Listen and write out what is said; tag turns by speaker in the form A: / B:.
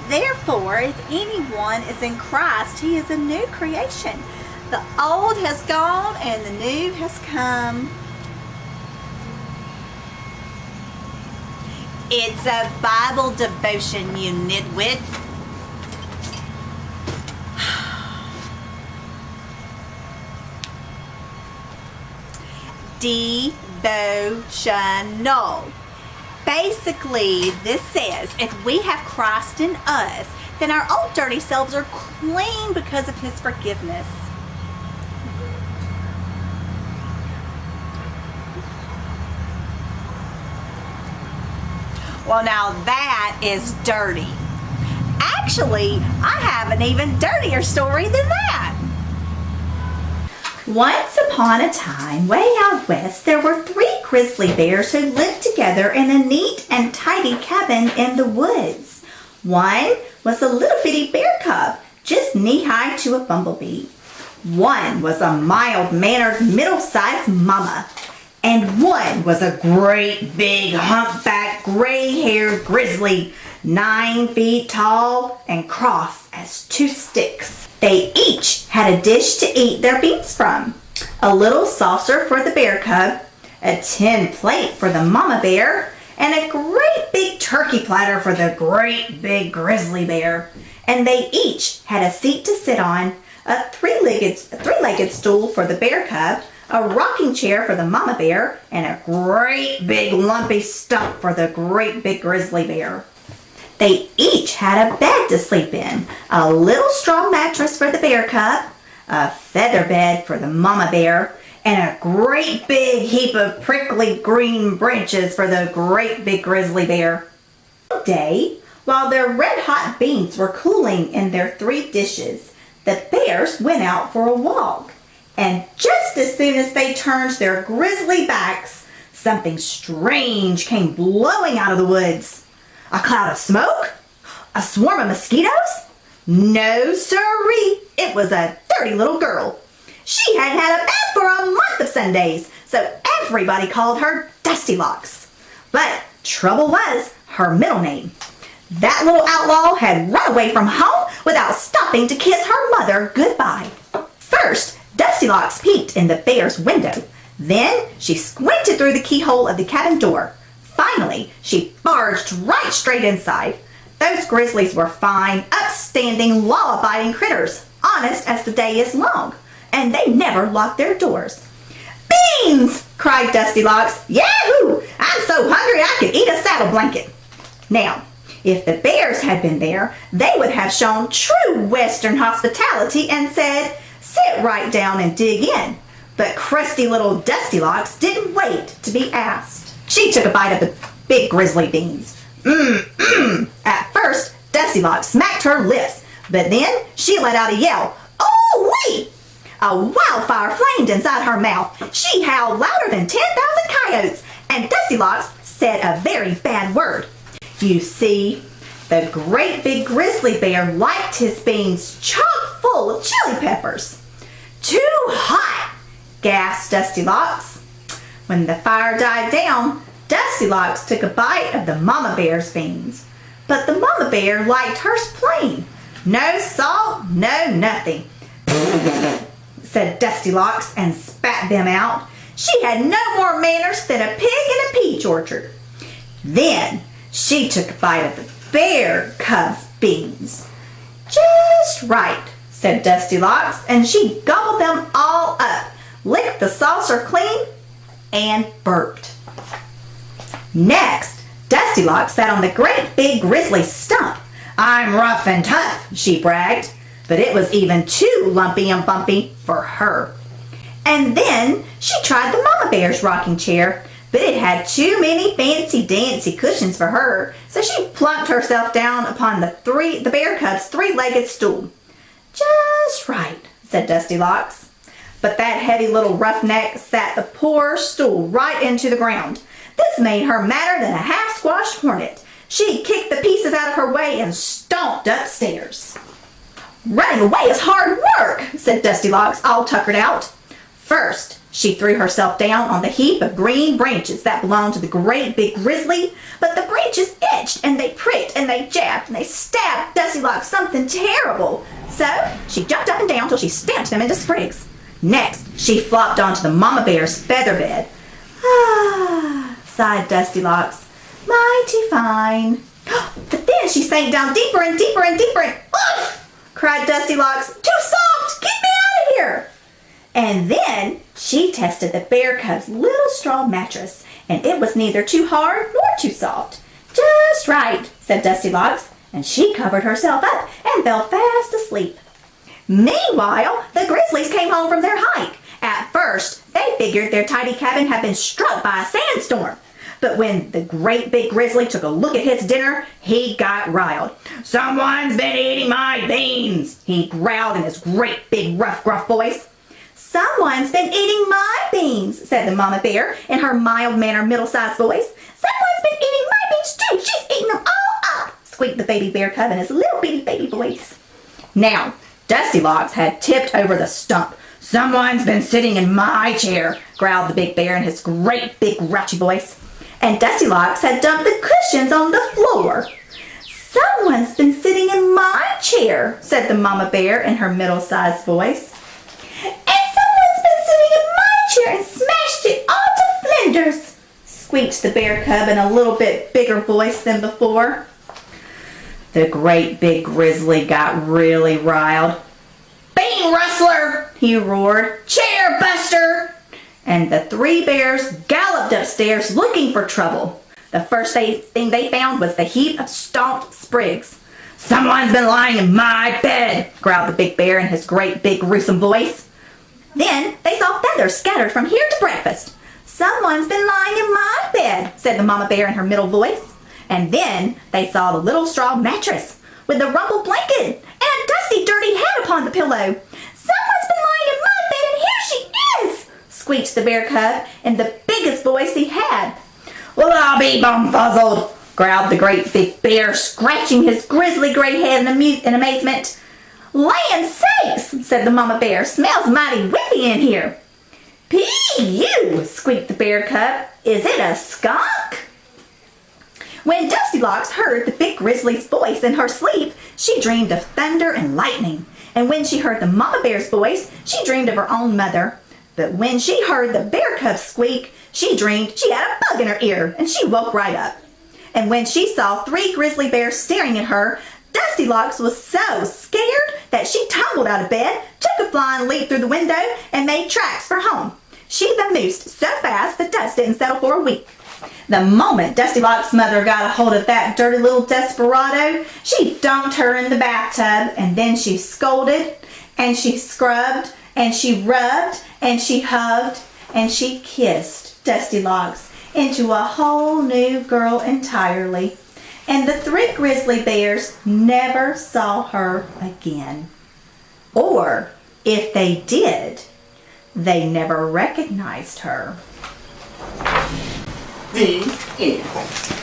A: Therefore, if anyone is in Christ, he is a new creation. The old has gone and the new has come. It's a Bible devotion, you nitwit. Devotional. Basically, this says if we have Christ in us, then our old dirty selves are clean because of his forgiveness. Well, now that is dirty. Actually, I have an even dirtier story than that. Once upon a time, way out west, there were 3 grizzly bears who lived together in a neat and tidy cabin in the woods. One was a little bitty bear cub, just knee-high to a bumblebee. One was a mild-mannered, middle-sized mama. And one was a great big humpback gray-haired grizzly, 9 feet tall and cross as 2 sticks. They each had a dish to eat their beans from. A little saucer for the bear cub, a tin plate for the mama bear, and a great big turkey platter for the great big grizzly bear. And they each had a seat to sit on, a three-legged stool for the bear cub, a rocking chair for the mama bear, and a great big lumpy stump for the great big grizzly bear. They each had a bed to sleep in, a little straw mattress for the bear cub, a feather bed for the mama bear, and a great big heap of prickly green branches for the great big grizzly bear. One day, while their red-hot beans were cooling in their 3 dishes, the bears went out for a walk. And just as soon as they turned their grizzly backs, something strange came blowing out of the woods. A cloud of smoke? A swarm of mosquitoes? No, sirree, it was a dirty little girl. She hadn't had a bath for a month of Sundays, so everybody called her Dusty Locks. But trouble was her middle name. That little outlaw had run away from home without stopping to kiss her mother goodbye. First, Dusty Locks peeked in the bear's window. Then she squinted through the keyhole of the cabin door. Finally, she barged right straight inside. Those grizzlies were fine, upstanding, law-abiding critters, honest as the day is long, and they never locked their doors. "Beans!" cried Dusty Locks. "Yahoo! I'm so hungry I could eat a saddle blanket." Now, if the bears had been there, they would have shown true Western hospitality and said, "Sit right down and dig in." But crusty little Dusty Locks didn't wait to be asked. She took a bite of the big grizzly beans. At first, Dusty Locks smacked her lips, but then she let out a yell. "Oh-wee!" A wildfire flamed inside her mouth. She howled louder than 10,000 coyotes, and Dusty Locks said a very bad word. You see, the great big grizzly bear liked his beans chock full of chili peppers. "Too hot!" gasped Dusty Locks. When the fire died down, Dusty Locks took a bite of the mama bear's beans. But the mama bear liked hers plain. "No salt, no nothing," said Dusty Locks and spat them out. She had no more manners than a pig in a peach orchard. Then she took a bite of the bear cub's beans. "Just right," said Dusty Locks, and she gobbled them all up, licked the saucer clean, and burped. Next, Dusty Locks sat on the great big grizzly stump. "I'm rough and tough," she bragged, but it was even too lumpy and bumpy for her. And then she tried the mama bear's rocking chair, but it had too many fancy-dancy cushions for her, so she plunked herself down upon the bear cub's 3-legged stool. "Just right," said Dusty Locks. But that heavy little roughneck sat the poor stool right into the ground. This made her madder than a half-squashed hornet. She kicked the pieces out of her way and stomped upstairs. "Running away is hard work," said Dusty Locks, all tuckered out. First, she threw herself down on the heap of green branches that belonged to the great big grizzly, but the branches itched and they pricked and they jabbed and they stabbed Dusty Locks something terrible. So she jumped up and down till she stamped them into sprigs. Next, she flopped onto the Mama Bear's feather bed. Ah, sighed Dusty Locks. Mighty fine. But then she sank down deeper and deeper and deeper and oof! Cried Dusty Locks. Too soft! Get me out of here! And then she tested the bear cub's little straw mattress, and it was neither too hard nor too soft. Just right, said Dusty Locks, and she covered herself up and fell fast asleep. Meanwhile, the grizzlies came home from their hike. At first, they figured their tidy cabin had been struck by a sandstorm. But when the great big grizzly took a look at his dinner, he got riled. "Someone's been eating my beans," he growled in his great big rough gruff voice. "Someone's been eating my beans," said the Mama Bear in her mild-mannered middle-sized voice. "Someone's been eating my beans too. She's eating them all up," squeaked the baby bear cub in his little bitty baby voice. Now, Dusty Locks had tipped over the stump. "Someone's been sitting in my chair," growled the big bear in his great big grouchy voice. And Dusty Locks had dumped the cushions on the floor. "Someone's been sitting in my chair," said the Mama Bear in her middle-sized voice. "And someone's been sitting in my chair and smashed it all to flinders," squeaked the bear cub in a little bit bigger voice than before. The great big grizzly got really riled. "Bean rustler!" he roared. "Chair buster!" And the three bears galloped upstairs looking for trouble. The first thing they found was the heap of stomped sprigs. "Someone's been lying in my bed," growled the big bear in his great big gruesome voice. Then they saw feathers scattered from here to breakfast. "Someone's been lying in my bed," said the Mama Bear in her middle voice. And then they saw the little straw mattress with the rumpled blanket and a dusty, dirty head upon the pillow. "Someone's been lying in my bed and here she is!" squeaked the bear cub in the biggest voice he had. "Well, I'll be bumfuzzled," growled the great big bear, scratching his grizzly gray head in amazement. "Land sakes," said the Mama Bear, "smells mighty whiffy in here." "P.U.," squeaked the bear cub. "Is it a skunk?" When Dusty Locks heard the big grizzly's voice in her sleep, she dreamed of thunder and lightning. And when she heard the Mama Bear's voice, she dreamed of her own mother. But when she heard the bear cub squeak, she dreamed she had a bug in her ear, and she woke right up. And when she saw three grizzly bears staring at her, Dusty Locks was so scared that she tumbled out of bed, took a flying leap through the window, and made tracks for home. She vamoosed so fast the dust didn't settle for a week. The moment Dusty Locks' mother got a hold of that dirty little desperado, she dumped her in the bathtub, and then she scolded, and she scrubbed, and she rubbed, and she hugged, and she kissed Dusty Locks into a whole new girl entirely. And the three grizzly bears never saw her again. Or, if they did, they never recognized her.
B: The end.